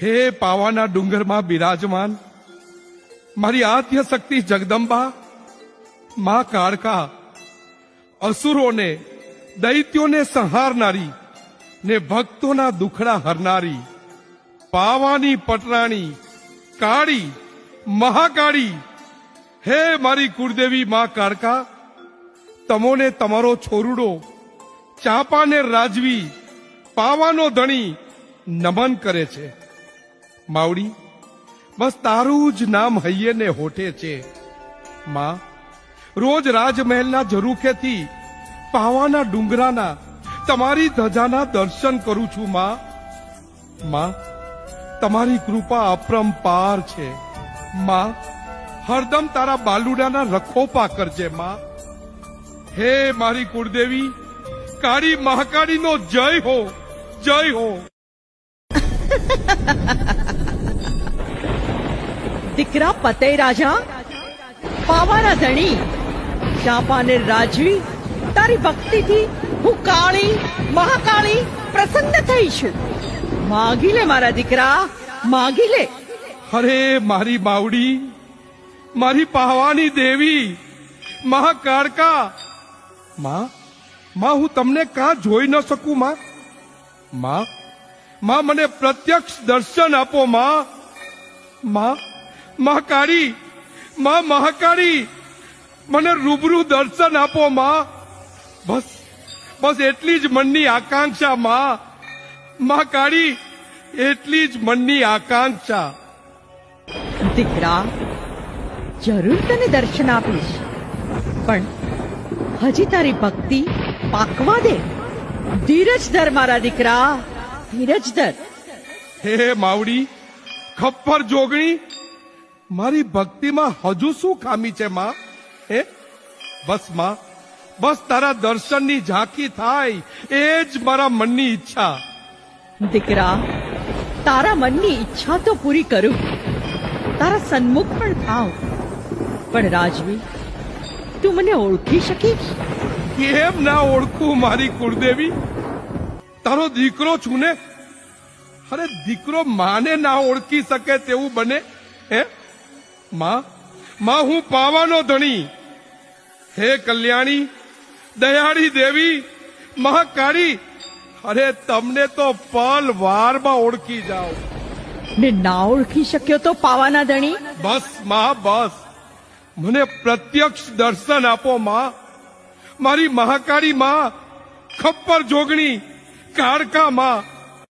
હે પાવાના ડુંગરમાં બિરાજમાન મારી આદ્ય શક્તિ જગદંબા, માં કાળકા, અસુરોને દૈત્યોને સંહારનારી ને ભક્તોના દુખડા હરનારી, પાવાની પટરાણી, કાળી, મહાકાળી, હે મારી કુળદેવી માં કાળકા, તમોને તમારો છોરુડો ચાંપાને રાજવી પાવાનો ધણી નમન કરે છે. માવડી, બસ તારું જ નામ હૈયે ને હોઠે છે. માં, રોજ રાજમહેલના ઝરૂખેથી પાવાના ડુંગરાના તમારી ધજાના દર્શન કરું છું. માં, તમારી કૃપા અપરંપાર છે. માં, હરદમ તારા બાલુડાના રખોપા કરજે. માં, હે મારી કુળદેવી, કાળી મહાકાળીનો જય હો, જય હો. દીકરા પતય રાજા, પાવાના ધણી, ચાંપાને રાજવી, તારી ભક્તિથી હું કાળી મહાકાળી પ્રસન્ન થઈ છું. માગી લે મારા દીકરા, માગી લે. અરે મારી બાવડી, મારી પાવાની દેવી, મહાકાળકા, માં, હું તમને કાં જોઈ ન શકું? માં, મને પ્રત્યક્ષ દર્શન આપો. મહાકાળી, મહાકાળી, મને રૂબરૂ દર્શન આપો. બસ એટલી જ મનની આકાંક્ષા. મહાકાળી, એટલી જ મનની આકાંક્ષા. દીકરા, જરૂર તને દર્શન આપીશ, પણ હજી તારી ભક્તિ પાકવા દે. ધીરજ ધર મારા દીકરા, ધીરજ ધર. હે માવડી, ખપ્પર જોગણી, મારી ભક્તિમાં હજુ શું ખામી છે? હે બસ તારા દર્શનની ઝાંખી થાય એ જ મારા મનની ઈચ્છા. દીકરા, તારા મનની ઈચ્છા તો પૂરી કરું, તારા સન્મુખ પણ થાવ. પણ રાજવી, તું મને ઓળખી શકીશ? કેમ ના ઓળખું મારી કુળદેવી? તારો દીકરો છું ને. અરે દીકરો માને ના ઓળખી શકે તેવું બને? હે માં, હું પાવાનો ધણી. હે કલ્યાણી, દયાળી દેવી, મહાકાળી, અરે તમને તો પલ વારમાં ઓળખી જાઓ. ને ના ઓળખી શક્યો તો પાવાના ધણી? બસ મને પ્રત્યક્ષ દર્શન આપો. મારી મહાકાળી, ખપ્પર જોગણી, કાળકા,